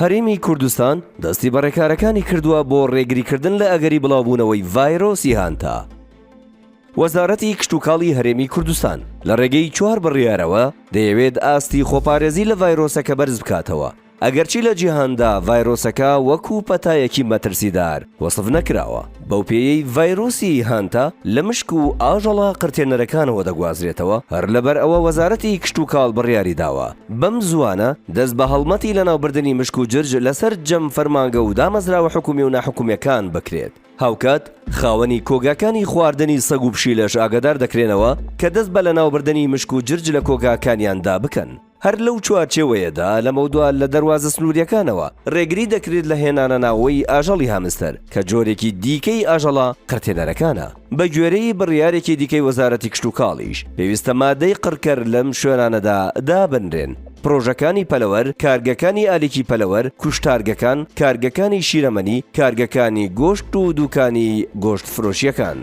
هەرێمی کوردستان دەستی بەڕێکارەکانی کردووە بۆ ڕێگریکردن لە ئەگەری بڵاوبوونەوەی ڤایرۆسی هانتا. وەزارەتی کشتوکاڵی هەرێمی کوردستان لە ڕێگەی 4 بڕیارەوە دەیەوێت ئاستی خۆپارێزی لە ڤایرۆسەکە بەرز بکاتەوە، ئەگەرچی لە جیهاندا ڤایرۆسەکە وەکو پەتایەکی مەترسیدار وەسف نەکراوە. بەو پێیەی ڤایرۆسی هانتا لە مشک و ئاژەڵە قرتێنەرەکانەوە دەگوازرێتەوە، هەر لەبەر ئەوە وەزارەتی کشتوکاڵ بڕیاری داوە بەم زوانە دەست بە هەڵمەتی لە ناوبردننی مشک و جرج لەسەر جەم فەرمانگە و دامەزراوە حکومی و ناحکومیەکان بکرێت. هاوکات خاوەنی کۆگاکانی خواردنی سەگ و پشیلەش ئاگادار دەکرێنەوە کە دەست بە لە ناوبردننی مشک و جرج لە کۆگاکانیاندا بکەن. هەر لەو چوارچێوەیەدا لە مەودووە لە دەواازە سنووریەکانەوە ڕێگری دەکرێت لە هێنانە ناوەی ئاژەڵی هامستەر کە جۆرێکی دیکەی ئاژەڵە قرتێنەرەکانە. بە گوێرەی بڕیارێکی دیکەی وەزارەتی کشتوکاڵیش پێویستە مادەی قڕکەر لەم شوێنانەدا دابنرێن. پرۆژەکانی پەلەوەر، کارگەکانی ئالیکی پەلەوەر، کوشتارگەکان، کارگەکانی شیرەمەنی، کارگەکانی گۆشت و دوکانی گۆشت فرۆشیەکان.